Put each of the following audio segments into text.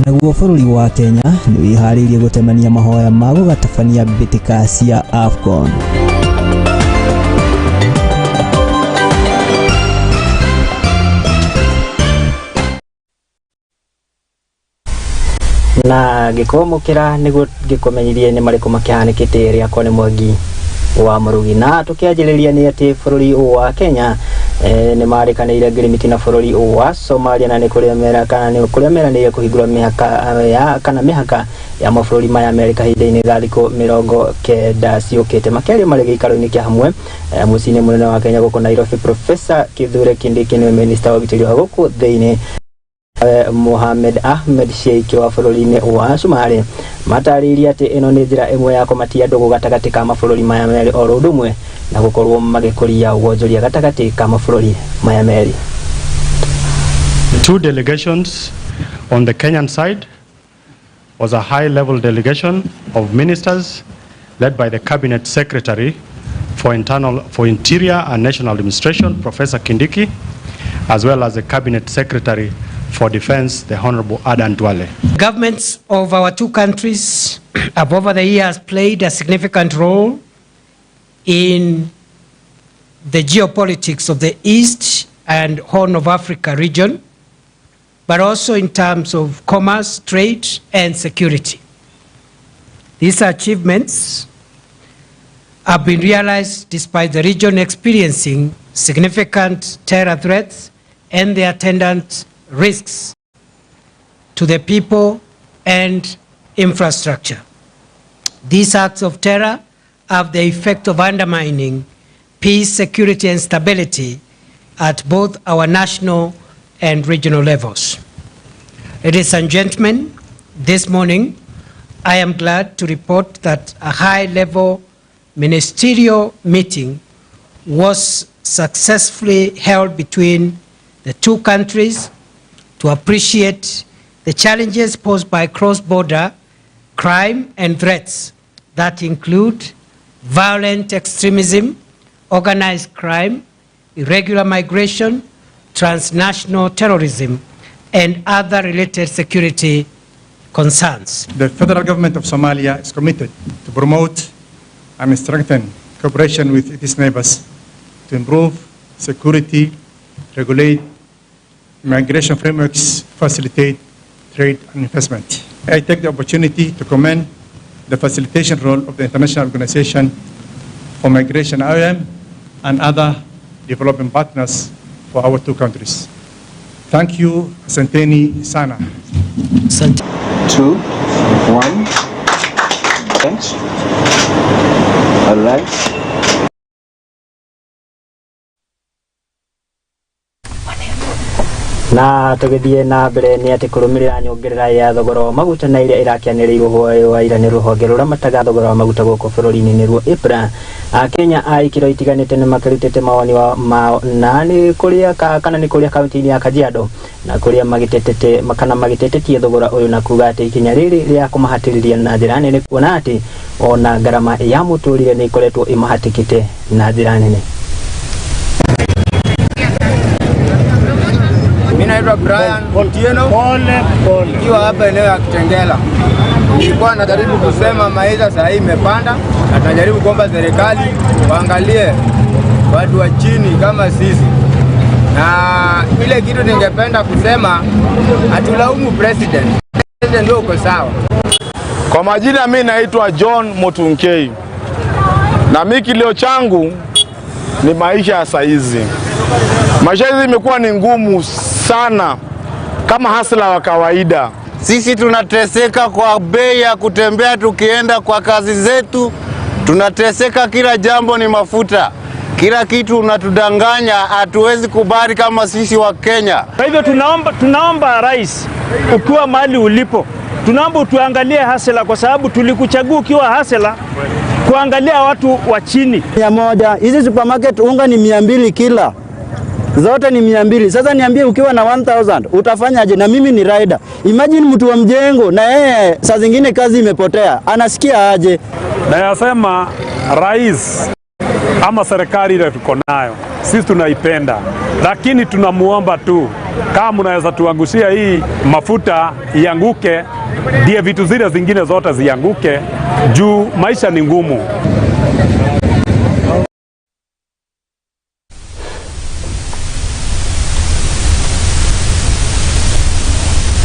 Naguo bũrũri wa Kenya nĩ wĩharĩirie gũtemania mahoya ma gũgatabania mbĩtĩka cia AFCON. Na gikomukira niguo gikomenyirie ni mariko makihanikite ria kwa ni Mwangi wa Murugi na tukianjiriria ni ati bũrũri wa Kenya ni marikaniire ngirimiti na bũrũri wa Somalia na ni kuria mera ni kuhingura mihaka ya kana mihaka ya mabũrũri ma Amerika hindi-ini ga thikũ 90 ciukite makeri mari gikaro-ini kia hamwe mucini munene wa Kenya guko Nairobi. Professor Kithure Kindiki ni minister wa gitiri wa guku thiini Mohamed Ahmed Sheikh wa bũrũri-ini wa Somalia matariria ati ino ni njira imwe ya kumatia ndugu gatagati ka mabũrũri maya meri o rundumwe na gukorwo magikuria wonjoria gatagati ka mabũrũri maya meri. Two delegations on the Kenyan side was a high-level delegation of ministers led by the Cabinet Secretary for Interior and National Administration, Professor Kindiki, as well as the Cabinet Secretary for Defense, the Honorable Adan Duale. Governments of our two countries have over the years played a significant role in the geopolitics of the East and Horn of Africa region, but also in terms of commerce, trade, and security. These achievements have been realized despite the region experiencing significant terror threats and the attendant risks to the people and infrastructure. These acts of terror have the effect of undermining peace, security, and stability at both our national and regional levels. Ladies and gentlemen, this morning I am glad to report that a high-level ministerial meeting was successfully held between the two countries to appreciate the challenges posed by cross-border crime and threats that include violent extremism, organized crime, irregular migration, transnational terrorism, and other related security concerns. The federal government of Somalia is committed to promote and strengthen cooperation with its neighbors to improve security, regulate migration frameworks, facilitate trade and investment. I take the opportunity to commend the facilitation role of the International Organization for Migration, IOM, and other development partners for our two countries. Thank you, Asanteni Sana. 2, 1. Thanks. All right. Na tugithie na mbere ni ati kurumirira nyongerera ya thogora wa maguta na iria irakianirirwo Hwai-Ini ni ruhonge rura mataga thogora wa maguta goko bururi-ini ni ruo Ipra. Kenya aikiro itiganite ni makarutete mawoni wa nani kuria kana ni kuria kaunti-ini ya Kajiado na kuria magitetetie thogora uyu na kuga ati ikinya riri ria kumahatiriria na njira nene kuona ati ona garama ya muturire ni ikoretwo imahatikite na njira nene. Naitwa Brian Otieno, nikiwa hapa eneo ya Kitengela. Nilikuwa najaribu kusema maisha sasa imepanda na tunajaribu kuomba serikali waangalie watu wa chini kama sisi. Na ile kitu ningependa kusema atulaumu president. President ndio uko sawa. Kwa majina mimi naitwa John Motunkei. Na mimi kilio changu ni maisha ya saizi. Maisha hizi imekuwa ni ngumu sana kama hasla wa kawaida. Sisi tunateseka kwa bei ya kutembea tukienda kwa kazi zetu. Tunateseka, kila jambo ni mafuta. Kila kitu unatudanganya, hatuwezi kubali kama sisi wa Kenya. Kwa hivyo tunaomba rais, ukiwa mahali ulipo, tunaomba tuangalie hasla kwa sababu tulikuchagua ukiwa hasla kuangalia watu wa chini. 100, hizi supermarket unga ni 200 kila. Zote ni 200. Sasa niambie ukiwa na 1000 utafanyaje? Na mimi ni rider. Imagine mtu wa mjengo na yeye saa zingine kazi imepotea. Anasikia aje? Na yasema rais ama serikali ile tuko nayo, sisi tunaipenda, lakini tunamuomba tu kama mnaweza tuangushia hii mafuta ianguke, ndio vitu zile zingine zote zianguke, juu maisha ni ngumu.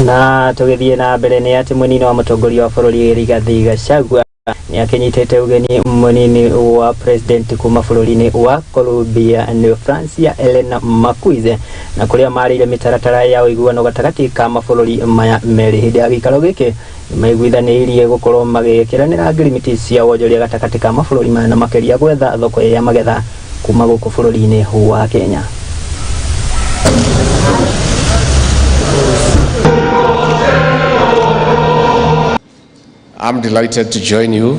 Na tugithie na mbere ni ati munini wa mutongoria wa bururi Rigathi Gachagua ni akinyitete ugeni munini wa president kuma bururi-ini wa Colombia ni Francia Elena Makuize na kuria marire mitaratara ya uiguano gatagati ka mabũrũri maya meri hindi ya gikaro giki maiguithanirie gukorwo magikiranira ngirimiti cia wonjoria gatagati ka mabũrũri maya na makeria gwetha thoko ya magetha kuma guku bururi-ini wa Kenya. I'm delighted to join you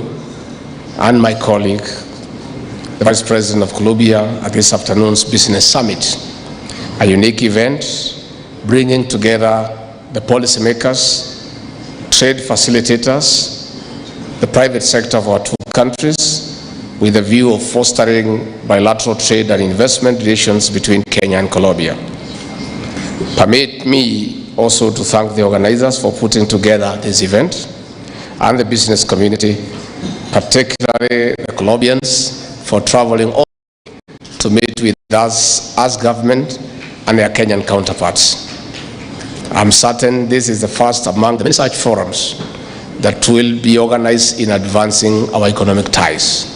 and my colleague, the Vice President of Colombia, at this afternoon's Business Summit, a unique event bringing together the policymakers, trade facilitators, the private sector of our two countries, with a view of fostering bilateral trade and investment relations between Kenya and Colombia. Permit me also to thank the organizers for putting together this event, and the business community, particularly the Colombians, for traveling all to meet with us as government and their Kenyan counterparts. I'm certain this is the first among the many such forums that will be organized in advancing our economic ties.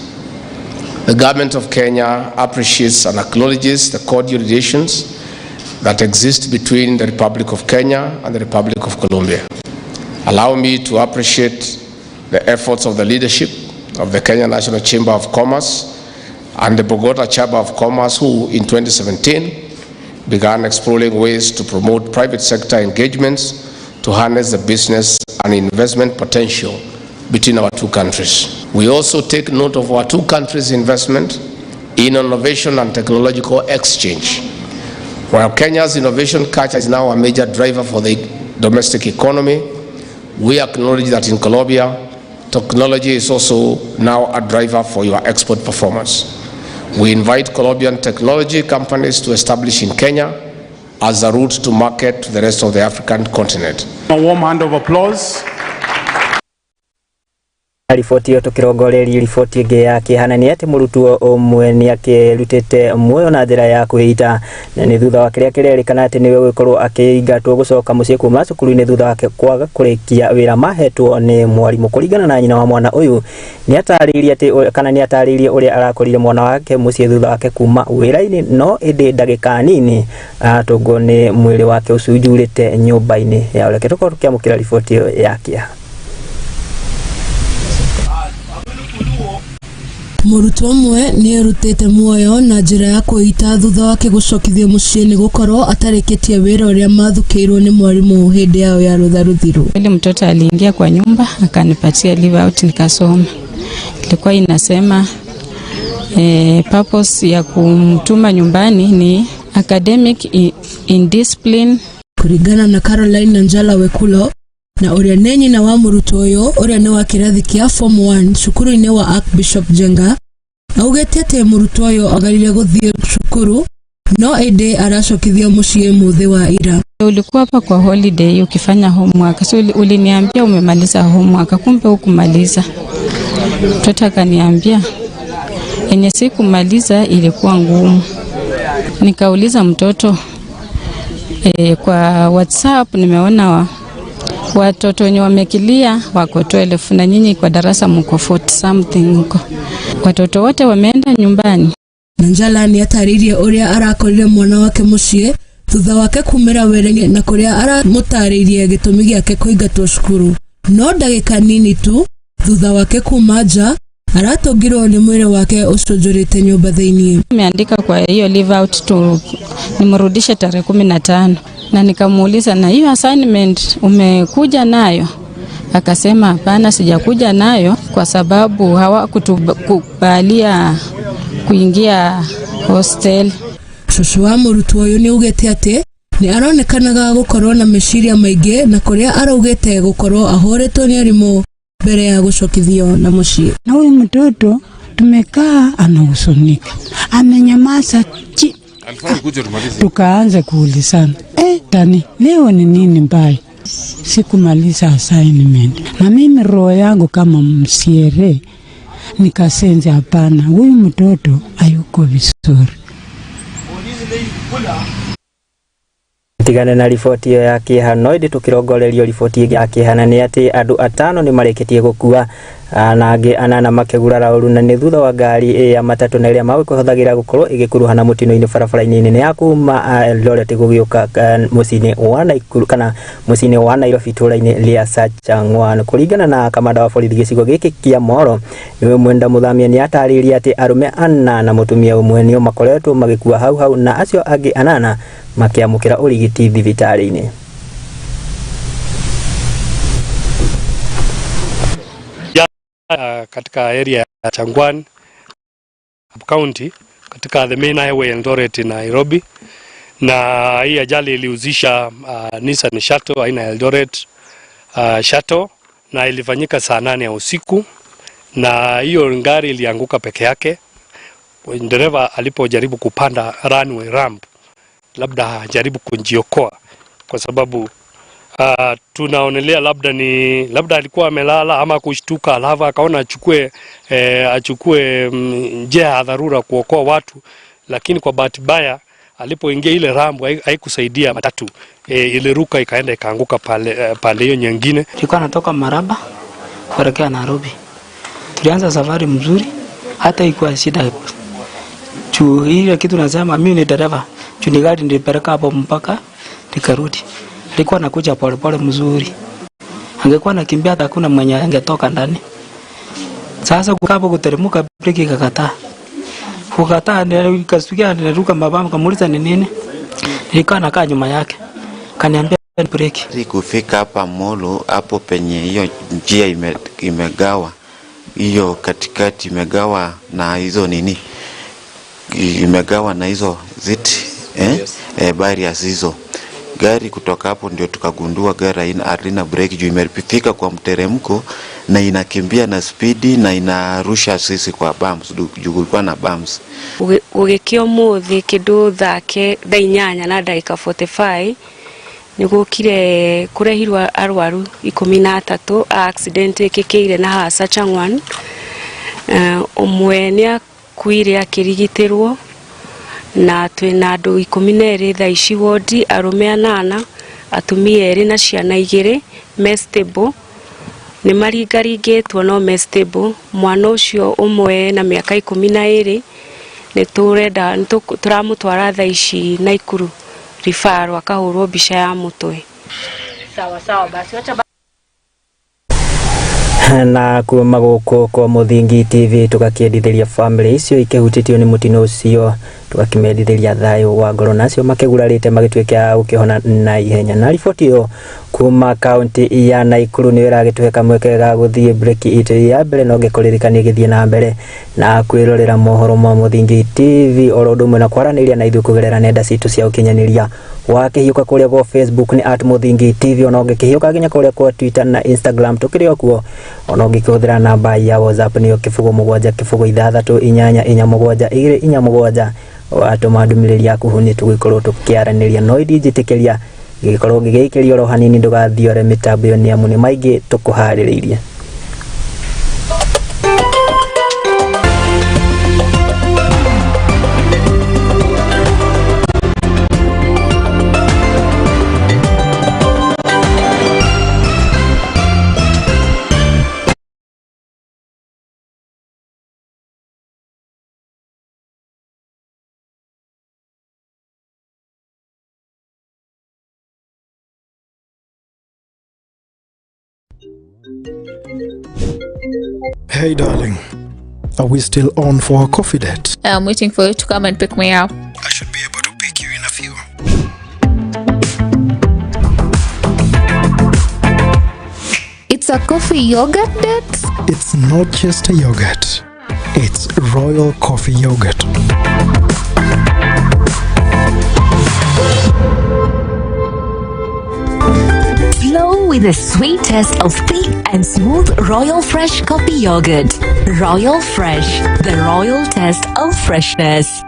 The government of Kenya appreciates and acknowledges the cordial relations that exist between the Republic of Kenya and the Republic of Colombia. Allow me to appreciate the efforts of the leadership of the Kenya National Chamber of Commerce and the Bogota Chamber of Commerce, who in 2017 began exploring ways to promote private sector engagements to harness the business and investment potential between our two countries. We also take note of our two countries' investment in innovation and technological exchange. While Kenya's innovation culture is now a major driver for the domestic economy, we acknowledge that in Colombia, technology is also now a driver for your export performance. We invite Colombian technology companies to establish in Kenya as a route to market to the rest of the African continent. A warm hand of applause. Riboti yo tukirongoreria riboti ingi ya kihana ni ati murutwo umwe ni akirutite muoyo na njira ya kuhita na ni thutha wa kiria kirerikana ati niwe gukorwo akiingatwo gucoka mucii kuma cukuru-ini thutha wake kwaga kurikia wira mahetwo ni mwarimu. Kuringana na nyina wa mwana uyu ni ataririe ati kana ni ataririe uria arakorire mwana wake mucii thutha wake kuma wira-ini no indi ndagika nini atungwo ni mwiri wake ucunjurite nyumba-ini ya ureke tukorwo tukiamukira riboti yo ya kihana. Murutwo mwe ni erutete muoyo na njira ya kuita thutha wake gucokithio mucii ni gukorwo atarikitie wira uria mathukiirwo ni mwarimu hindi yao ya rutharuthiru. Ile mtoto aliingia kwa nyumba akanipatia leave out nikasoma. Ilikuwa inasema purpose ya kumtuma nyumbani ni academic indiscipline. Kuringana na Caroline Njala Wekulo na uria ni nyina wa murutwo uyu uria ni wa kirathi kia form 1 cukuru-ini wa Archbishop Jenga augete ati murutwo uyu agarire guthie cukuru no ende aracokithio mucii muthi wa ira. Ulikuwa hapa kwa holiday ukifanya homework, so uliniambia umemaliza homework, kumbe hukumaliza. Mtoto akaniambia yenye sikumaliza ilikuwa ngumu. Nikauliza mtoto kwa WhatsApp nimeona watoto wenye wamekilia wako 12 na nyinyi kwa darasa mko 40 something huko. Watoto wote wameenda nyumbani. Njala ni ataririe uria arakorire mwana wake mucii thutha wake kumira werenge na kuria aramutaririe gitumi giake kuingatwo cukuru. No ndagika nini tu thutha wake kuma nja aratongirwo ni mwiri wake ucunjurite nyumba thiini. Nimeandika kwa hiyo leave out to nimrudishe tarehe 15 na nikamuuliza na hiyo assignment umekuja nayo? Akasema hapana, sijakuja nayo kwa sababu hawakutukubalia kuingia hostel. Shushu wa murutwo uyu ni ugete ati ni aronekanaga gukorwo na meciria maingi na kuria araugete gukorwo ahoretwo ni arimu mbere ya gucokithio na mucii. Na huyu mtoto tumekaa anahusunika, amenyamaza Tukaanza kuulizana, Dani, leo ni nini mbaya? Sikumaliza assignment. Na mimi roho yangu kama msiere nikasenza, hapana, huyu mtoto hayuko vizuri. Tigana na riboti ya kihanoidi tukirongorerio riboti ya kihana ni ati andu 5 ni mareketie gukua na angi 8 makegurara uru na ni thutha wa ngari ya matatu na iria magikuhuthagira gukorwo igikuruhana mutino-ini barabara-ini nene ya kuma Eldoret gugiuka mucini wa Naikuru kana mucini wa Nairobi tura-ini ria Sachang'wan. Kuringana na kamanda wa borithi gicigo giki kia Mohoro niwe mwenda muthamia ni atariria ati arume 4 na mutumia umwe nio makoretwo magikua hau na acio angi 8 makiamukira urigiti thibitari-ini. Katika area ya Chang'wan County katika the main highway Eldoret Nairobi, na hii ajali ilihusisha Nissan Shuttle aina ya Eldoret Shuttle, na ilifanyika saa 8 ya usiku, na hiyo ngari ilianguka peke yake. Dereva alipojaribu kupanda runway ramp, labda jaribu kujiokoa kwa sababu tunaonelea labda alikuwa amelala ama kushtuka, alafu akaona achukue njia ya dharura kuokoa watu, lakini kwa bahati mbaya alipoingia ile ramp haikusaidia matatu, iliruka ikaenda ikaanguka pale hiyo nyingine. Tulikuwa natoka Maraba kuelekea Nairobi. Tulianza safari mzuri, hata ikuwa shida juu ile kitu nasema mimi ni dereva, juu ni gari nilipeleka hapo mpaka nikarudi. Alikuwa anakuja pole mzuri. Angekuwa anakimbia hata hakuna mwenye angetoka ndani. Sasa kukapo kuteremka breki ikakataa. Kukataa nikasikia anaruka mabamu, kamuuliza ni nini? Nilikuwa nakaa nyuma yake. Kaniambia breki. Kufika hapa Molo hapo penye hiyo njia imegawa. Hiyo katikati imegawa na hizo nini? Imegawa na hizo ziti barriers hizo. Gari kutoka hapo ndio tukagundua gari halina breki juu imepita kwa mteremko na inakimbia na speedi na inarusha sisi kwa bumps juu kulikuwa na bumps. Ugikio muthi kindu thake thainyanya na dakika 45 nigukire kurehirwa arwaru 13 accident ikikire na hasa Chang'wan. Umwe ni akuire akirigitirwo na twina andu 12 thaa ici wodi, arume 8, atumia 2 na ciana 2 me stable, ni maringaringitwo no me stable. Mwana ucio umwe na miaka 12 ni turenda turamutwara thaa ici Naikuru referral akahurwo bica ya mutwe. Sawa basi acha na kuma guku kwa Muthingi TV tugakiendithiria family icio ikihutitio ni mutino ucio, tugakimendithiria thayo wa ngoro nacio makigurarite magitweka ukihona na ihenya. Na riboti yo kuma kaunti ya Naikuru ni iragitweka mweke ga guthie break it ya mbere no ngikuririkania githie na mbere na kwirorera mohoro ma Muthingi TV orodumwe na kwaraniria na ithu kugerera nenda citu cia ukinyaniria wakihiuka kuria kwa Facebook ni @Muthingi TV, ona ungikihiuka ginya kuria kwa Twitter na Instagram tukirio kuo, ona ungikihũthĩra namba ya WhatsApp niyo 0773884727 watũma ndũmĩrĩri yaku huni tũgĩkorwo tũkĩaranĩria no idijitĩkĩria gĩkorwo gĩgĩikĩrio ro hanini ndũgathiore mĩtambo yo nĩ amu nĩ maingĩ tũkũharĩrĩirie. Hey darling, are we still on for a coffee date? I'm waiting for you to come and pick me up. I should be able to pick you in a few. It's a coffee yogurt date? It's not just a yogurt, it's royal coffee yogurt. Flow with the sweet taste of thick and smooth Royal Fresh coffee yogurt. Royal Fresh, the royal taste of freshness.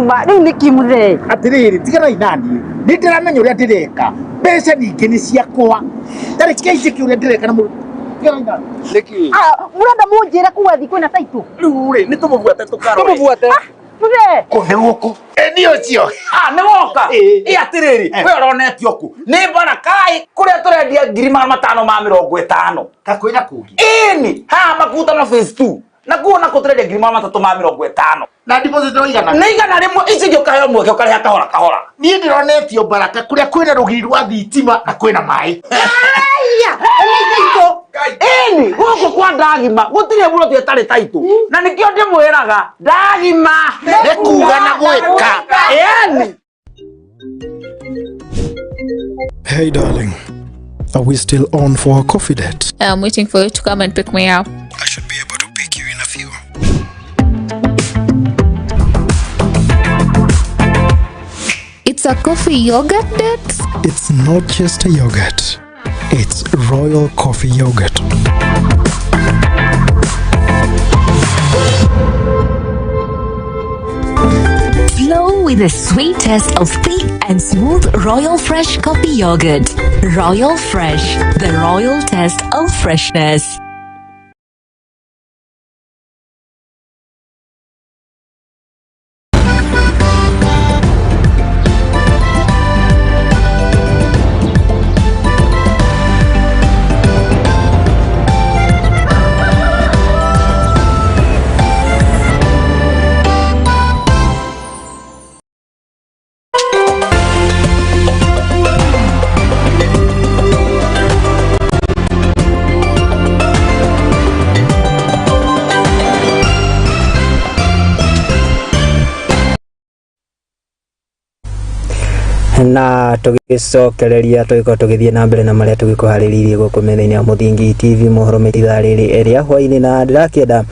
Uma riu ni kimuthe. Atiriri tigana inani. Ni ndiramenya uria ndireka. Mbeca nyingi ni ciakwa. Ndari kĩici kĩu ndireka na mũndũ. Leki. Murenda munjire kuwa thiku na taitu. Riu ri ni tumubuate tukarore. Tumubuate. Muthe. Kuhe guku. Ni ucio. Ni woka. Atiriri. We uronetio ku. Ni barakai kuria turendia 550. Kakwina kugi. Ini. Ha makuta na phase 2. Na kuona kuturendia 350. Na deposit oigana. Na igana rimwe ici giokayo mweke ukareha kahora. Ni ndironetio baraka kuria kwina rugiri rwa thitima na kwina mai. Aya! Iko. Ini guku kwa ndagima gutire buro tietari taitu. Na nikio ndimwiraga ndagima. Nekuga na gwika. Yani. Hey darling, are we still on for a coffee date? I'm waiting for you to come and pick me up. I should be able to pick you in a few. It's a coffee yogurt date? It's not just a yogurt. It's royal coffee yogurt. Flow with the sweet taste of thick and smooth Royal Fresh coffee yogurt. Royal Fresh, the royal taste of freshness. Na tugicokereria twiko tugithie na mbere na maria tugikuhariririe guku metha-ini ya Muthingi TV mohoro mititha riri eria Hwai-Ini na ndirakienda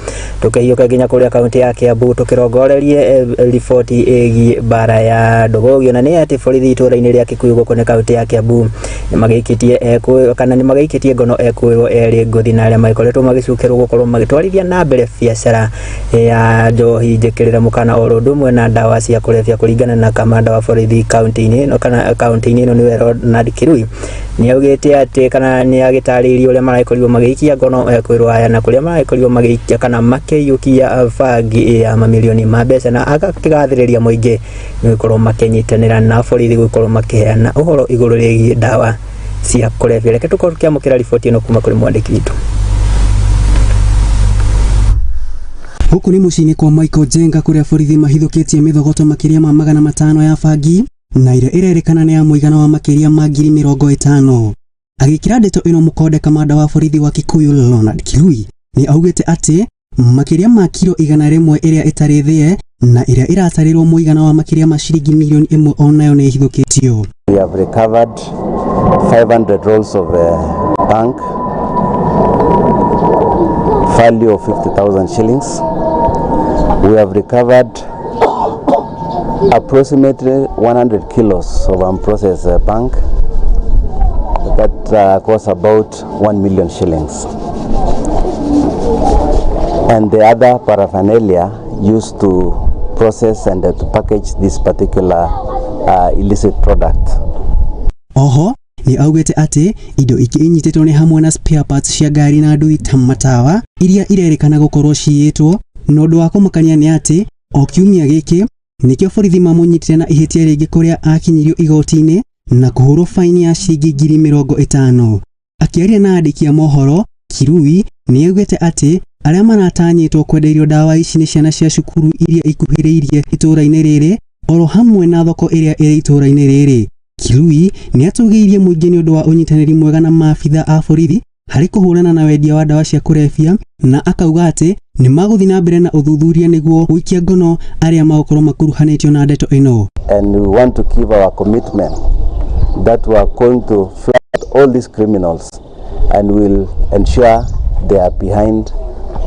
tukaiuka nginya kuria kaunti ya Kiambu tukirongorerie riboti igi bara ya ndogogio na ni ati borithi itura-ini ria Kikuyu guku ni kaunti ya Kiambu nimagaikitie kana nimagaikitie ngono ekuirwo eri nguthi na aria maikoretwo magicukirwo gukorwo magitwarithia na mbere biacara ya njohi njikirira mukana o ndumwe na ndawa cia kurebia kuringana na kamanda wa borithi kaunti-ini kana kaunti-ini ino niwe Ronald Kirui ni augite ati kana ni agitaririo uria maraikorirwo magiikia ngono ekuirwo aya na kuria maraikorirwo magiikia kana makiyukia bangi ya mamilioni ma mbeca na agakigathiriria muingi ni gukorwo makinyitanira na borithi gukorwo makiheana uhoro iguru rigie ndawa cia kurebia. Reke tukorwo tukiamukira riboti ino kuma kuri mwandiki witu. Huku ni muciini kwa Michael Jenga kuria borithi mahithukitie mithogoto makiria ma 500 ya bangi na ire irerikana ni ya muigana wa makiria ma 50,000. Agikira ndeto ino mukonde kamanda wa borithi wa Kikuyu Ronald Kirui ni augite ati makiria ma kilo 100 iria itarithie na iria iratarirwo muigana wa makiria ma ciringi milioni 1 onayo ni ihithukitio. We have recovered 500 rolls of bank value of 50,000 shillings. We have recovered approximately 100 kilos of unprocessed bank that costs about 1 million shillings. And the other paraphernalia used to process and to package this particular illicit product. Oho ni augite ati indo iki inyitetwo ni hamwe na spare parts cia ngari na ndui ta matawa iria irerikana gukorwo ciitwo no ndu wa kumakania ni ati o kiumia giki nikio borithi mamunyitire na ihitia ringi kuria akinyirio igoti-ini na kuhurwo faini ya ciringi 50,000. Akiaria na andiki a mohoro, Kirui ni augite ati aria maratanyitwo kwenderio ndawa ici ni ciana cia cukuru iria ikuhiriirie itura-ini riri oro hamwe na thoko iria iri itura-ini riri. Kirui ni atugiirie muingi ni undu wa unyitaniri mwega na maafitha a borithi hari kuhurana na wendia wa ndawa cia kurebia na akauga ati ni maguthi na mbere na uthuthuria niguo guikia ngono aria magukorwo makuruhanitio na ndeto ino. And we want to keep our commitment that we are going to flag all these criminals and will ensure they are behind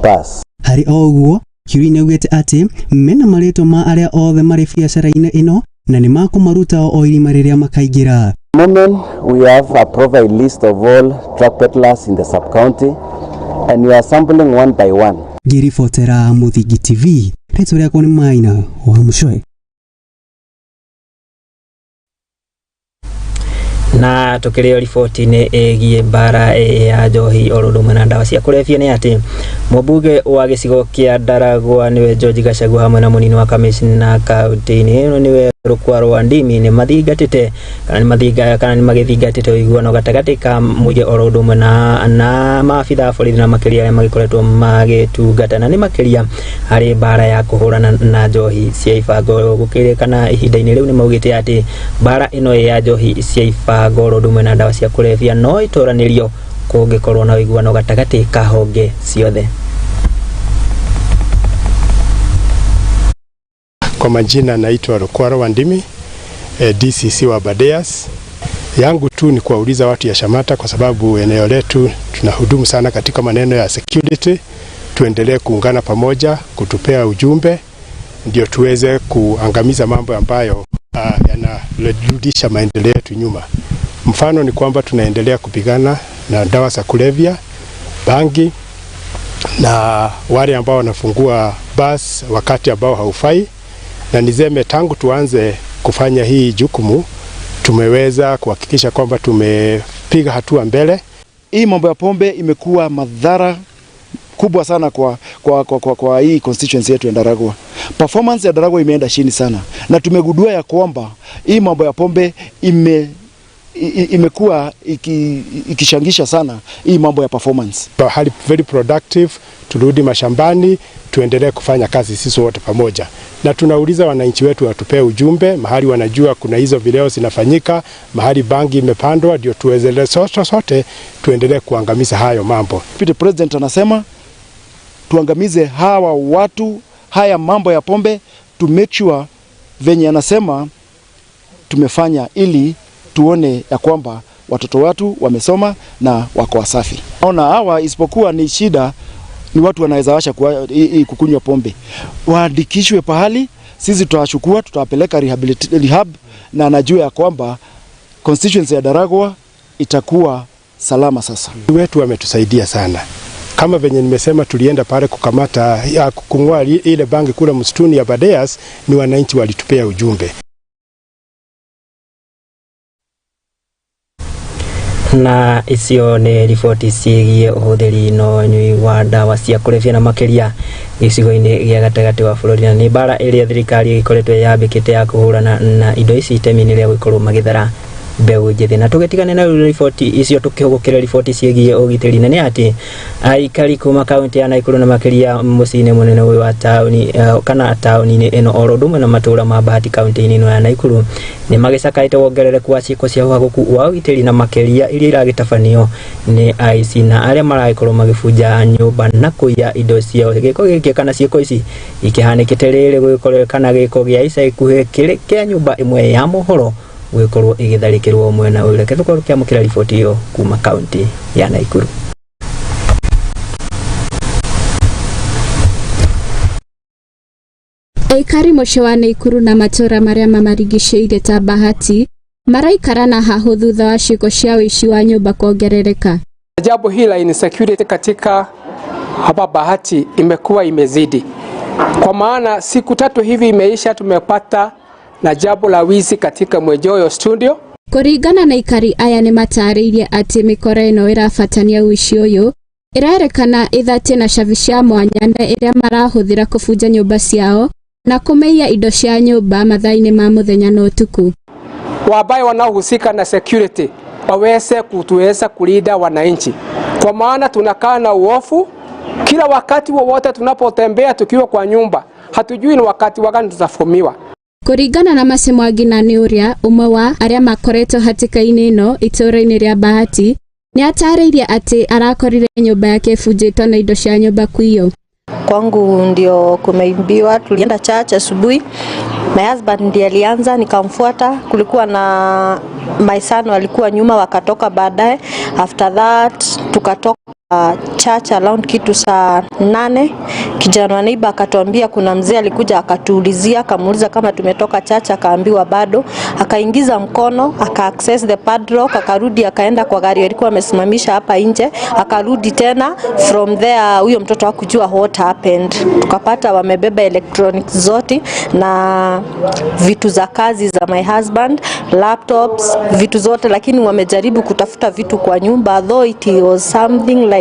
bars. Hari oguo Kirui niaugite ati mena maritwa ma aria othe mari biacara-ini ino na ni makumaruta o irima riria makaingira. Moment we have a profile list of all drug peddlers in the sub-county and we are sampling one by one. Ngiribotera Muthingi TV, rĩtwa rĩakwa nĩ Maina wa Mucoe. Na tukireo riboti ni egie bara ya njohi orundu na ndawa cia kulevya ni ati mũmbunge wa gĩcigo kĩa Ndaragwa niwe George Gachagua hamwe na mũnini wa kamishna kaunti-inĩ ĩno niwe Rukwaro wa Ndimi ni mathingatĩte kana ni magĩthingatĩte ũiguano gatagatĩ ka mũingĩ orundu na maabitha borithi na makĩria arĩa magĩkoretwo magĩtungatana ni makĩria harĩ bara ya kũhũrana na njohi cia ibango gũkĩrĩkana ihinda-inĩ rĩu ni maugĩte ati bara ĩno ya njohi cia ibango orundu na ndawa cia kulevya no itoranĩrio kũngĩkorwo na ũiguano gatagatĩ ka honge ciothe. Kwa majina naitwa Rukwaro wa Ndimi, DCC wa Badeas. Yangu tu ni kuwauliza watu ya Shamata kwa sababu eneo letu tunahudumu sana katika maneno ya security. Tuendelee kuungana pamoja, kutupea ujumbe ndio tuweze kuangamiza mambo ambayo yanarudisha maendeleo yetu nyuma. Mfano ni kwamba tunaendelea kupigana na dawa za kulevya, bangi na wale ambao wanafungua bus wakati ambao haufai. Na nizeme tangu tuanze kufanya hii jukumu tumeweza kuhakikisha kwamba tumepiga hatua mbele. Hii mambo ya pombe imekuwa madhara kubwa sana kwa hii constituency yetu ya Ndaragwa. Performance ya Ndaragwa imeenda chini sana na tumegundua ya kwamba hii mambo ya pombe imekuwa ikishangisha sana hii mambo ya performance. Hali very productive, turudi mashambani, tuendelee kufanya kazi sisi wote pamoja. Na tunauliza wananchi wetu watupee ujumbe mahali wanajua kuna hizo video zinafanyika, mahali bangi imepandwa, ndio tuwezele sote tuendelee kuangamiza hayo mambo. Deputy President anasema tuangamize hawa watu, haya mambo ya pombe, to make sure venye anasema tumefanya ili tuone ya kwamba watoto watu wamesoma na wako wasafi. Naona hawa isipokuwa ni shida ni watu wanaweza washa kukunywa pombe. Waandikishwe pahali, sisi tutawachukua, tutawapeleka rehab na najua ya kwamba constituency ya Ndaragwa itakuwa salama sasa. Wetu wametusaidia sana. Kama venye nimesema tulienda pale kukamata kung'oa ile bangi kule msituni ya Badeas, ni wananchi walitupea ujumbe. Na icio nĩ riboti ciĩgiĩ ũhũthĩri no nyui wa ndawa cia kulevya na makĩria gĩcigo-inĩ gĩa gatagatĩ wa bũrũri, na nĩ mbara ĩrĩa thirikari ĩkoretwo yambĩkĩte ya kũhũrana na indo ici itemi-inĩ rĩa gũkorwo magĩthara mbeũ njĩthĩ. Na tũgĩtigane na riboti icio tũkĩhũgũkĩra riboti ciĩgiĩ ũgitĩri, na nĩ atĩ aikari kuma kaunti ya Naikuru na makĩria mũciĩ-inĩ mũnene ũyũ wa taũni kana taũni-inĩ ĩno oro ũndũ ũmwe na matũũra ma Bahati kaunti-inĩ ĩno ya Naikuru nĩ magĩcakaĩte wongerereku wa ciĩko cia ũhaguku wa ũgitĩri na makĩria iria iragĩtabanio nĩ aici na arĩa maragĩkorwo magĩbunja nyũmba na kũiya indo ciao. Gĩko gĩkĩ kana ciĩko ici ikĩhanĩkĩte rĩrĩ gũgĩkorwo kana gĩko gĩa ica ikuhĩ kĩrĩ kĩa nyũmba ĩmwe ya Mohoro gũgĩkorwo igĩtharĩkĩrwo mwena ũyũ. Reke tũkorwo tũkĩamũkĩra riboti ĩyo kuma kaunti ya Naikuru. Aikari mũciĩ wa Naikuru na matũũra marĩa mamarigicĩirie ta Bahati maraikara na hahũ thutha wa ciĩko cia ũici wa nyũmba kuongerereka. Jambo hili la insecurity katika hapa Bahati imekuwa imezidi, kwa maana siku 3 hivi imeisha tumepata na jambo la wizi katika Mwejoyo studio. Kũringana na aikari aya nĩ matarĩirie atĩ mĩkora ĩno ĩrabatania ũici ũyũ ĩrerekana ĩthatie na cabi cia mwanya na ĩrĩa marahũthĩra kũbunja nyũmba ciao na kũmeiya indo cia nyũmba mathaa-inĩ ma mũthenya na ũtukũ. Wabaye wanaohusika na security waweze kutuweza kulinda wananchi, kwa maana tunakaa na uofu kila wakati wowote tunapotembea tukiwa kwa nyumba, hatujui ni wakati wagani tutafumiwa. Kũringana na Masemwangi na nĩ ũrĩa ũmwe wa arĩa makoretwo hatĩka-inĩ ĩno itũũra-inĩ rĩa Bahati nĩ atarĩirie atĩ arakorire nyũmba yake ĩbunjĩtwo na indo cia nyũmba kuiywo. Kwangu ndio kumeimbiwa, tulienda church asubuhi. My husband ndiye alianza, nikamfuata. Kulikuwa na my son walikuwa nyuma wakatoka baadaye. After that tukatoka church around kitu saa 8. Kijana wa neighbor akatuambia kuna mzee alikuja akatuulizia, akamuuliza kama tumetoka church, akaambiwa bado. Akaingiza mkono, aka access the padlock, akarudi akaenda kwa gari alikuwa amesimamisha hapa nje, akarudi tena. From there huyo mtoto hakujua what happened. Tukapata wamebeba electronics zote na vitu za kazi za my husband, laptops, vitu zote, lakini wamejaribu kutafuta vitu kwa nyumba, though it was something like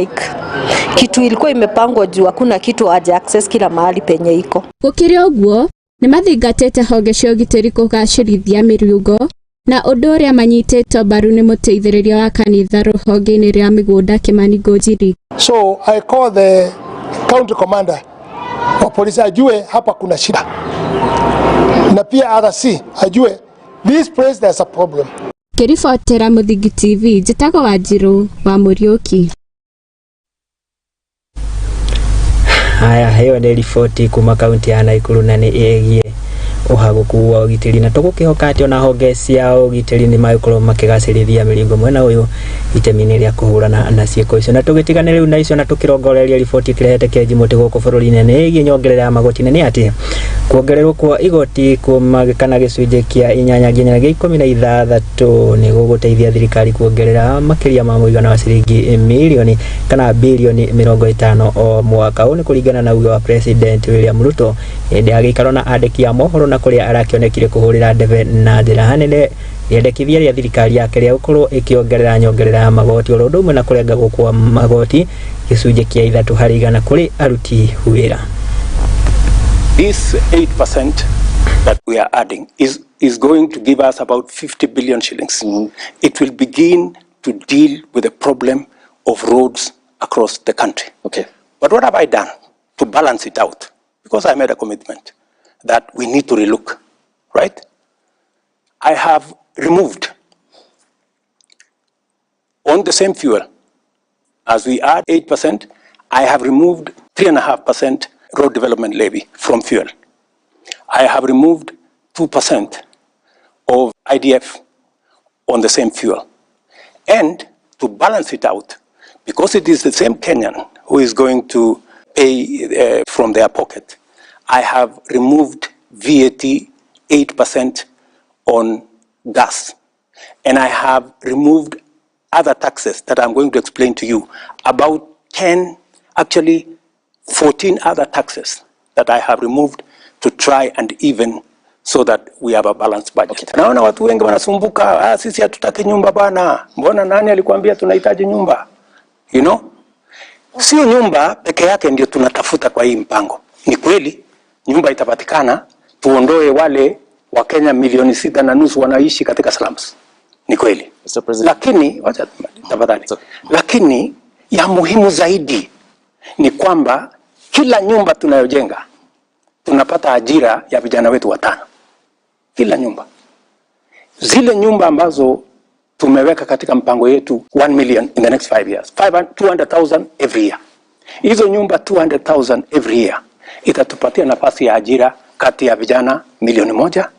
kitu ilikuwa imepangwa juu hakuna kitu haja access kila mahali penye iko. Gukiri uguo ni mathingatete honge cia ugitiri kugacirithia mirugo na undu uria manyitĩtwo mbaru ni muteithĩrĩria wa kanitha ruhonge-inĩ ria migunda Kimani Ngojiri. So I call the county commander wa polisi ajue hapa kuna shida, na pia RC ajue this place there's a problem. Kiribotera Muthingi TV, njĩtagwo Wanjiru wa Muriuki. Haya, hiyo ni riboti kuma kaunti ya Naikuru na ni ĩgiĩ uhaguku wa ugitiri, na tugukihoka ati ona honge cia ugitiri ni magĩkorwo makĩgacĩrithia mĩrigo mwena ũyũ itemi-inĩ rĩa kũhũrana na ciĩko icio. Na tũgĩtigane rĩu na icio na tũkĩrongoreria riboti kĩrehete kĩnji mũtĩ gũkũ bũrũri-inĩ nĩ ĩgiĩ nyongerera ya magoti nĩ atĩ kuongererwo kwa igoti kuma kana gĩcunjĩ kĩa 8 nginya gĩa 16 nĩ gũgũteithia thirikari kuongerera makĩria ma mũigana wa ciringi milioni kana bilioni 50 o mwaka. Ũũ nĩ kũringana na uge wa President William Ruto hĩndĩ ya gĩikaro na andĩki a mohoro na kuria arakĩonekire kũhũrĩra ndebe na njĩra nene yendekithia rĩa thirikari yake rĩa gũkorwo ĩkĩongerera nyongerera ya magoti oro ũndũ ũmwe na kũrengagwo kwa magoti gĩcunjĩ kĩa 3 harĩ igana kũrĩ aruti wĩra. This 8% that we are adding is going to give us about 50 billion shillings. It will begin to deal with the problem of roads across the country. Okay. But what have I done to balance it out? Because I made a commitment that we need to relook, right? I have removed on the same fuel, as we add 8%, I have removed 3.5% road development levy from fuel. I have removed 2% of IDF on the same fuel. And to balance it out, because it is the same Kenyan who is going to pay from their pocket, I have removed VAT 8% on gas. And I have removed other taxes that I'm going to explain to you. About 14 other taxes that I have removed to try and even so that we have a balanced budget. Naona watu wengi wanasumbuka, sisi hatutaki nyumba bana. Mbona nani alikuambia tunahitaji nyumba? You know? Sio nyumba peke yake ndio tunatafuta kwa hii mpango. Ni kweli nyumba itapatikana, tuondoe wale wa Kenya milioni 6.5 wanaishi katika slums. Ni kweli. Lakini wacha tafadhali. Lakini ya muhimu zaidi ni kwamba kila nyumba tunayojenga tunapata ajira ya vijana wetu 5. Kila nyumba. Zile nyumba ambazo tumeweka katika mpango yetu 1 million in the next 5 years. 200,000 every year. Hizo nyumba 200,000 every year itatupatia nafasi ya ajira kati ya vijana 1,000,000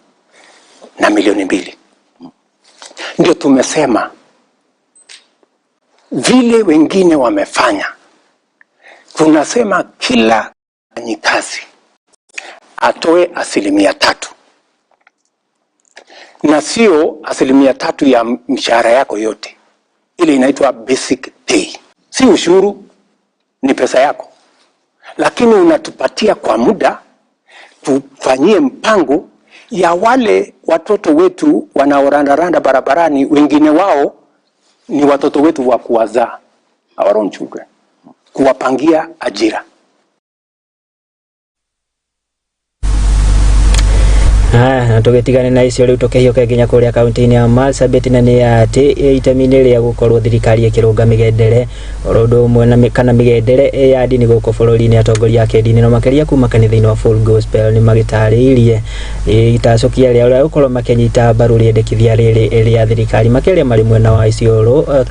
na 2,000,000. Ndio tumesema vile wengine wamefanya. Tunasema kila mfanyikazi atoe 3%. Na sio 3% ya mshahara yako yote. Ile inaitwa basic pay. Si ushuru, ni pesa yako. Lakini unatupatia kwa muda tufanyie mpango ya wale watoto wetu wanaorandaranda barabarani, wengine wao ni watoto wetu wa kuwazaa, our own children, kuwapangia ajira. Na tugetigane na icio riu tukihioka nginya kuria kaunti-ini ya Marsabit na ni ati itemi-ini ria gukorwo thirikari ikirunga migendere orodo umwe na kana migendere ya dini guku bururi-ini atongoria ake dini no makeria kuma kanitha-ini wa Full Gospel ni magitariirie itacokia ria gukorwo makenyita mbaru riendekithia riri ria thirikari makeria mari mwena wa Isiolo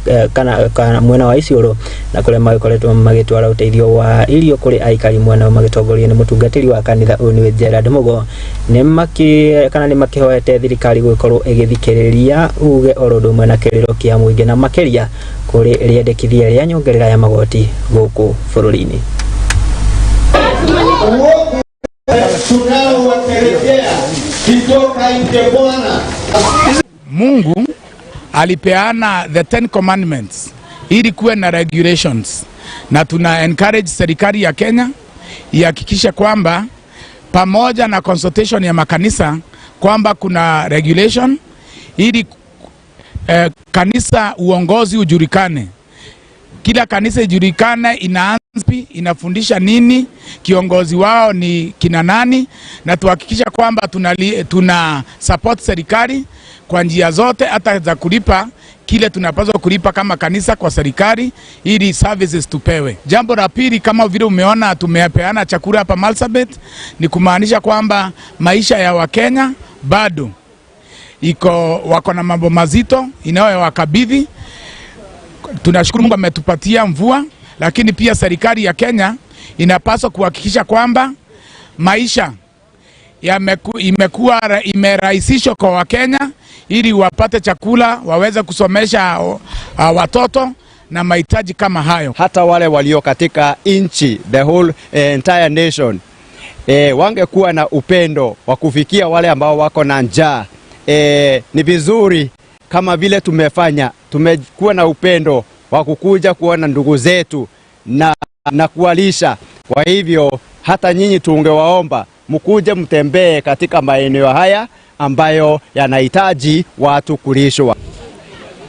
kana mwena wa Isiolo na kuria magikoretwo magitwara uteithio wa irio kuri aikari mwena wa magitongoria ni mutungatiri wa kanitha Oni Gerard Mugo ni maki kana ni makihoete thirikari gukorwo igithikiriria uge orodumwe na kiriro kia muingi na makiria kuri riendekithia ria nyongerera ya magoti guku bururi-ini. Mungu alipeana the 10 commandments ili kuwe na regulations, na tuna encourage serikali ya Kenya ihakikishe kwamba pamoja na consultation ya makanisa kwamba kuna regulation ili kanisa uongozi ujulikane. Kila kanisa ijulikane inaanza inafundisha nini, kiongozi wao ni kina nani, na tuhakikisha kwamba tuna support serikali kwa njia zote, hata za kulipa kile tunapaswa kulipa kama kanisa kwa serikali ili services tupewe. Jambo la pili, kama vile umeona tumepeana chakula hapa Marsabit, ni kumaanisha kwamba maisha ya Wakenya bado wako na mambo mazito inayowakabidhi. Tunashukuru Mungu ametupatia mvua, lakini pia serikali ya Kenya inapaswa kuhakikisha kwamba maisha imerahisishwa kwa Wakenya ili wapate chakula, waweze kusomesha watoto na mahitaji kama hayo. Hata wale walio katika inchi, the whole entire nation, wangekuwa na upendo wa kufikia wale ambao wako na njaa. Ni vizuri kama vile tumekuwa na upendo wa kukuja kuona ndugu zetu na kuwalisha. Kwa hivyo hata nyinyi tungewaomba mkuje mtembee katika maeneo haya ambayo yanahitaji watu kulishwa.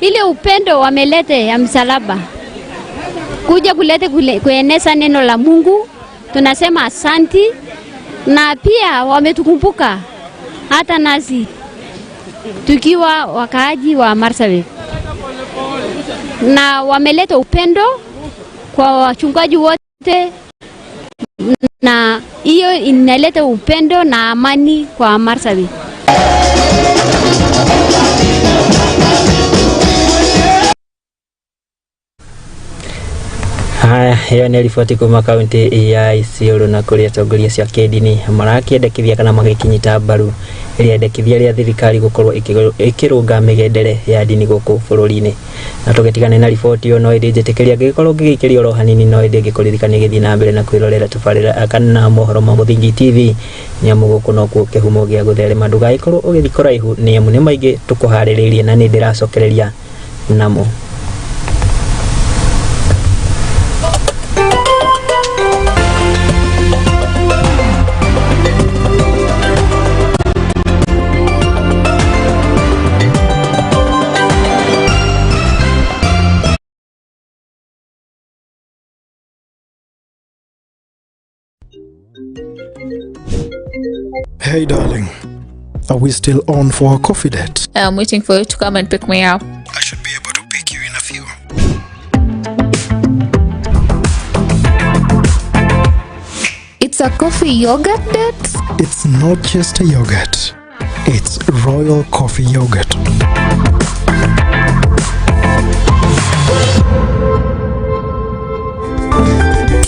Ile upendo wamelete ya msalaba kuja kueneza neno la Mungu, tunasema asanti, na pia wametukumbuka hata nasi tukiwa wakaaji wa Marsabit, na wameleta upendo kwa wachungaji wote, na hiyo inaleta upendo na amani kwa Marsabit. Haya, hiyo ni ripoti kuma kaunti ya Isiolo, na kuria atongoria cia kidini marakiendekithia kana magikinyita mbaru riendekithia ria thirikari gukorwo ikirunga migendere ya dini guku bururi-ini. Na tugetigane na ripoti yo no indi njitikiria gikorwo gigikirio ro hanini no indi ngikuririkana githii na mbere na kwirorera tubarira kana mohoro ma Muthingi TV nyamu guku no ku kihumo gia gutherema ndugaikorwo ugithikora ihu ni amu ni maingi tukuhaririirie na ni ndiracokereria namo. Hey darling, are we still on for a coffee date? I'm waiting for you to come and pick me up. I should be able to pick you in a few. It's a coffee yogurt date? It's not just a yogurt. It's royal coffee yogurt.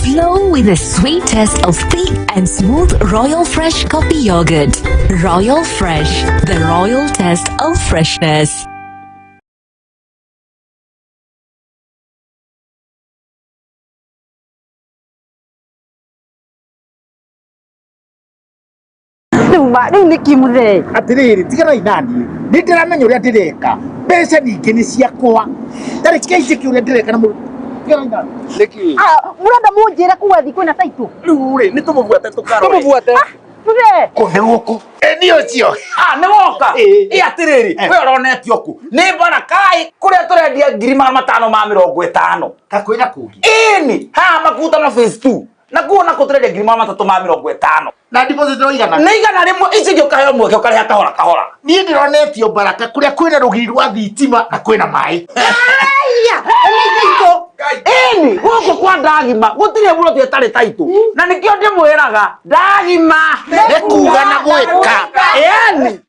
Flow with the sweet taste of thick and smooth Royal Fresh coffee yogurt. Royal Fresh, the royal taste of freshness. Riu ni kimuthe atiriri tigana inani ni ndiramenya uria ndireka mbeca ningi ni ciakwa ndari keici ki uria ndireka na murenda munjire kuwa thiku na taitu riu ri ni tumubuate tukaroe Muthe kuhe guku ni ucio ni woka atiriri we uronetio ku ni barakai kuria turendia 550 kakwira kugi ni ha makuta na phase 2 na kuona kuturendia 350 na deposit ro igana ni igana rimwe ici gyo kahe mweke ukareha kahora ni ndironetio baraka kuria kwina rugiri rwa thitima na kwina mai aya ni guku kwa ndagima gutire buro tietari taitu na nikio ndimwiraga ndagima nikuga na gwika ni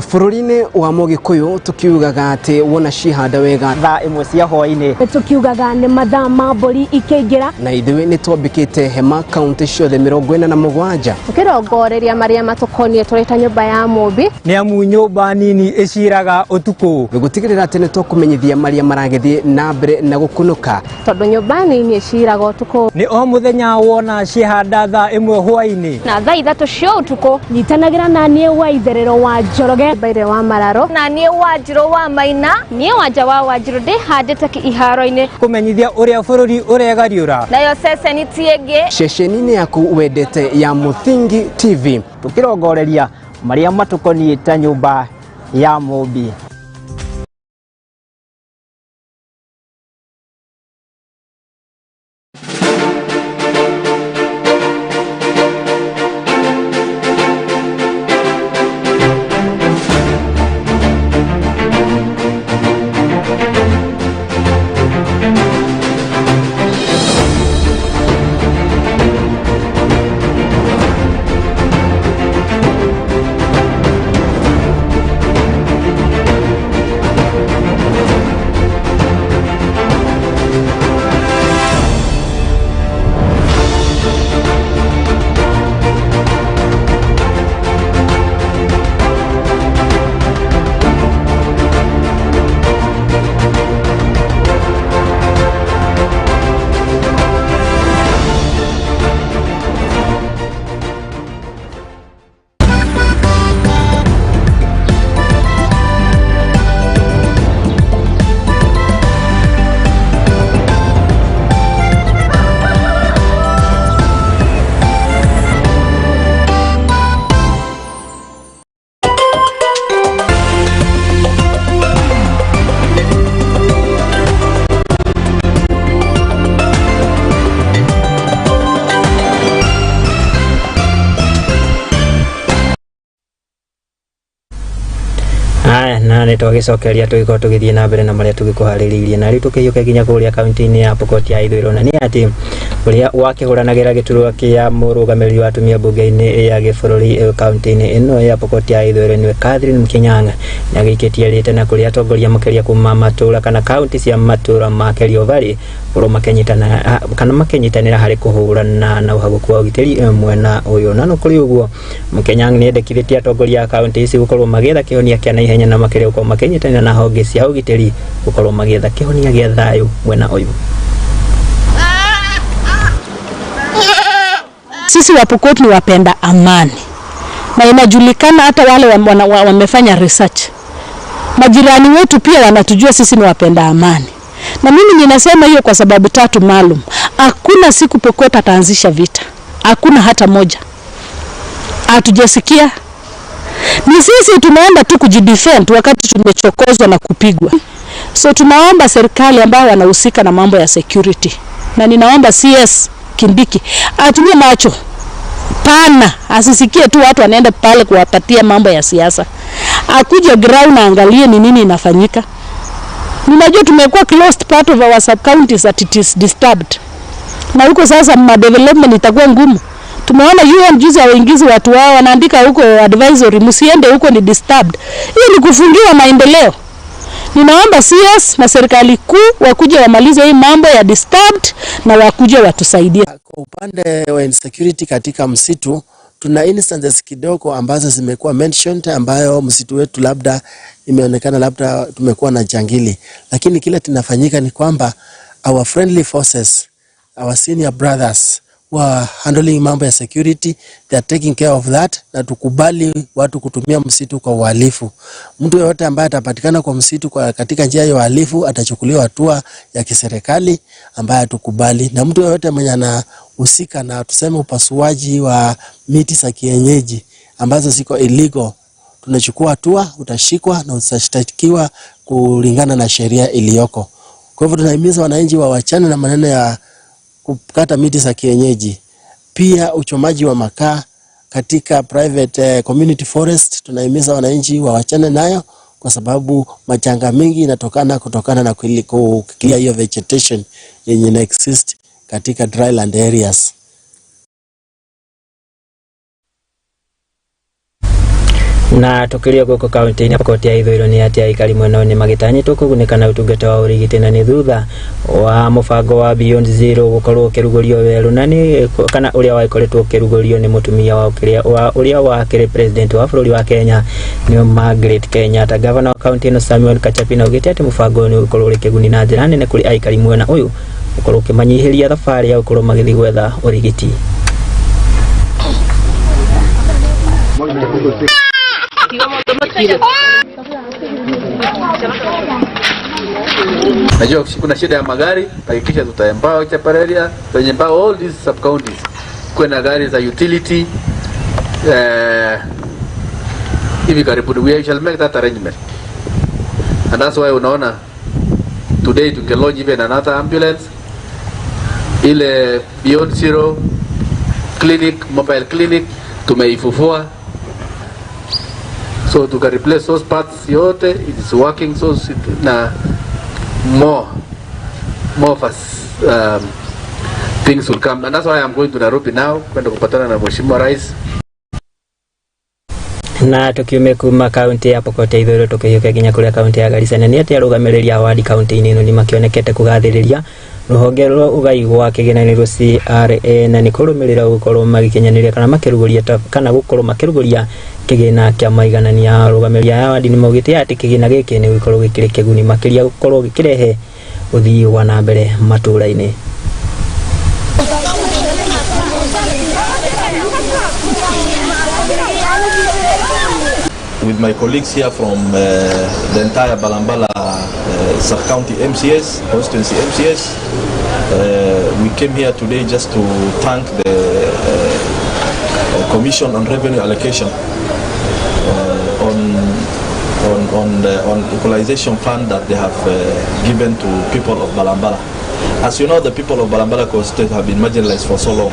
Bururi-ini wa Mugikuyu tukiugaga ati wona cihanda wega thaa imwe cia hwai-ini tukiugaga ni mathaa ma mburi ikiingira na ithuĩ nĩ twambĩkĩte hema kaunti ciothe 47 tukirongoreria maria matukonie turita nyumba ya Mumbi ni amu nyumba nini iciraga utuku gũtigĩrĩra atĩ nĩ tũkũmenyithia maria maragĩthiĩ na mbere na gũkunũka tondu nyumba nini iciraga utuku ni o muthenya wona cihanda thaa imwe hwai-ini na thaa 3 cia utuku nyitanagira na nie wa itherero wa Njoroge Baire wa Mararo na nie wa Njiro wa Maina nie wanja wa Wanjiru ndi handite iharo-ini kumenyithia uria bururi uregariura nayo ceceni tienge ceceni-inĩ yaku wendete ya Muthingi TV tukirongoreria maria matukonie ta nyumba ya Mumbi. Na nĩ twagicokeria tũgĩkorwo tũgĩthiĩ na mbere na marĩa tũgĩkũharĩrĩirie na rĩu tũkĩiyũke nginya kũrĩa kaunti-inĩ ya Pokot ya ithũĩro na nĩ atĩ ũrĩa wakĩhũranagĩra gĩturwa kĩa mũrũgamĩrĩri wa atumia mbunge-inĩ ya gĩbũrũri kaunti-inĩ ĩno ya Pokot ya ithũĩro nĩwe Catherine Mkinyang'a nĩ agĩikĩtie rĩte na kũrĩa atongoria makĩria kuma matũra kana kaunti cia matũra ma Kerio Valley gũkorwo makĩnyitanĩra harĩ kũhũrana na ũhagũku wa ũgitĩri mwena ũyũ na no kũrĩ ũguo Mkinyang'a nĩ endekithĩtie atongoria a kaunti ici gũkorwo magĩetha kĩhonia kĩa naihenya na makĩria gũkorwo makĩnyitanĩra na honge cia ũgitĩri gũkorwo magĩetha kĩhonia gĩa thayũ mwena ũyũ. Sisi wa Pokot ni wapenda amani na inajulikana hata wale wamefanya research. Majirani wetu pia wanatujua sisi ni wapenda amani. Na mimi ninasema hiyo kwa sababu tatu maalum. Hakuna siku Pokot ataanzisha vita. Hakuna hata moja. Hatujasikia. Ni sisi tunaenda tu kujidefend wakati tumechokozwa na kupigwa. So tunaomba serikali ambao wanahusika na mambo ya security. Na ninaomba CS Kindiki atumie macho pana, asisikie tu watu wanaenda pale kuwapatia mambo ya siasa. Akuje ground angalie ni nini inafanyika. Ninajua tumekuwa closed part of our sub counties that it is disturbed. Na huko sasa development itakuwa ngumu. Tumeona UN juzi waingizi watu wao wanaandika huko advisory msiende huko ni disturbed. Hiyo ni kufungiwa maendeleo. Ninaomba CS na serikali kuu wakuje wamalize hii mambo ya disturbed na wakuje watusaidie. Kwa upande wa insecurity katika msitu tuna instances kidogo ambazo zimekuwa mentioned ambayo msitu wetu labda imeonekana labda tumekuwa na jangili, lakini kile tunafanyika ni kwamba our friendly forces, our senior brothers were handling mambo ya security, they are taking care of that, na tukubali watu kutumia msitu kwa uhalifu. Mtu yote ambaye atapatikana kwa msitu katika njia ya uhalifu atachukuliwa hatua ya kiserikali ambaye tukubali, na mtu yote mwenye anahusika na tuseme upasuaji wa miti za kienyeji ambazo ziko illegal tunachukua hatua, utashikwa na utashtakiwa kulingana na sheria iliyoko. Kwa hivyo tunahimiza wananchi waachane na maneno ya kukata miti za kienyeji. Pia uchomaji wa makaa katika private community forest tunahimiza wananchi waachane nayo kwa sababu majanga mengi kutokana na kukilia hiyo vegetation yenye ina exist katika dryland areas. Na tukiria goko kaunti ni Pokot ya ithiro ni ati aikari mwena ni magitanyitwo kuguneka na utungata wa urigiti na ni thutha wa mubango wa Beyond Zero gukorwo kirugurio weru na ni kana uria waikoretwo kirugurio ni mutumia wa uria wa kire president wa bururi wa Kenya ni Margaret Kenyatta. Governor wa kaunti no Samuel Kachapina ugite ati mubango ni ukorwo ri kiguni na njira nene kuri aikari mwena uyu ukorwo kimanyihiria thabari ya ukorwo magithi gwetha urigiti. Najua kuna shida ya magari, hakikisha tutaempower Chapareria, tutaempower all these sub counties. Kuna gari za utility hivi karibuni, we shall make that arrangement. And that's why unaona today to can launch even another ambulance, ile Beyond Zero clinic, mobile clinic tumeifufua, so to replace those parts yote. It is working, so na more of us things will come, and that's why I'm going to Nairobi now kwenda kupatana na Mheshimiwa Rais. Na tukiume kuma kaunti ya Pokot ya ithiro tukiyuka ginya kuria kaunti ya Garissa na ni ati arugamiria wadi kaunti ino ni makionekete kugathiriria ruhonge rwa ugai gwa kigenaniro CRA na ni kurumirira gukorwo magikinyaniria kana makiruguria kana gukorwo makiruguria kigina kia maiganania. Rugamiria ya wadi ni maugite ati kigina giki ni gukorwo gikire kiguni makiria gukorwo gikirehe uthii wa na mbere maturaini. With my colleagues here from the entire Balambala sub-county MCS, constituency MCS, we came here today just to thank the Commission on Revenue Allocation on equalization fund that they have given to people of Balambala. As you know, the people of Balambala constituency have been marginalized for so long.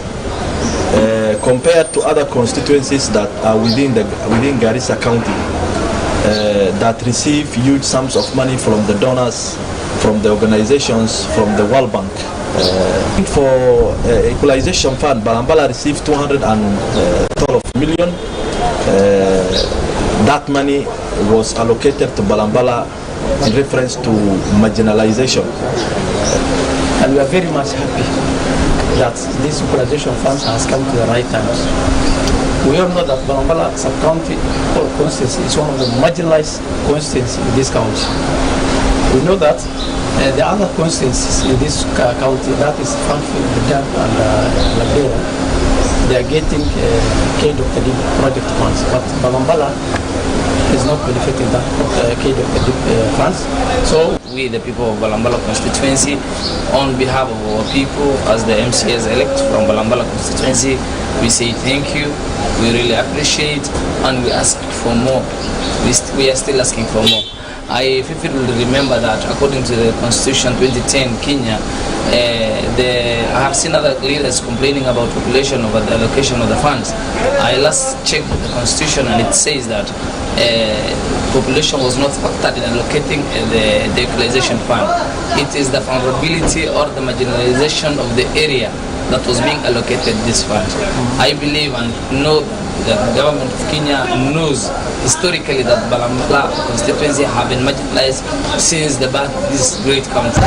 Compared to other constituencies that are within Garissa County that receive huge sums of money from the donors, from the organizations, from the World Bank. For equalization fund, Balambala received 212 million. That money was allocated to Balambala in reference to marginalization. And we are very much happy that this equalization fund has come to the right time. We all know that Balambala sub-county constituency is one of the marginalized constituencies in this county. We know that the other constituencies in this county, that is Frankfurt, Bedam and Labera, they are getting K.D. project funds, but Balambala is not benefiting that K.D. funds. So we, the people of Balambala constituency, on behalf of our people as the MCS elect from Balambala constituency, we say thank you, we really appreciate, and we ask for more. We are still asking for more. I vividly remember that according to the Constitution 2010 Kenya, I have seen other leaders complaining about population over the allocation of the funds. I last checked the Constitution and it says that population was not factored in allocating the equalization fund. It is the vulnerability or the marginalization of the area that was being allocated this fund. I believe and know that the government of Kenya knows historically that Balambala constituency have been marginalized since the birth of this great country.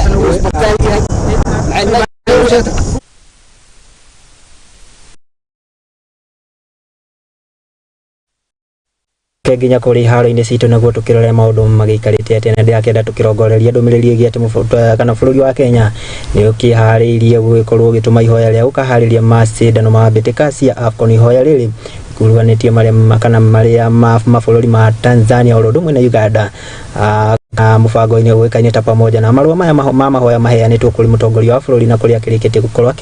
Nginya kuri haro-ini citu naguo tukirore maundu magiikarite atia na ndiakenda tukirongoreria ndumiriri igi ati kana bururi wa Kenya ni ukihariirie gugikorwo gituma ihoya ria ukahariria macindano ma mbitika cia AFCON. Ihoya riri kuruganitie kana maria mabũrũri ma Tanzania oro ndumwe na Uganda. Mubango-ini gwikaine ta pamoja na marũa maya ma mahoya maheanĩtwo kuri mutongoria wa bũrũri na kuri akirikitie gukorwo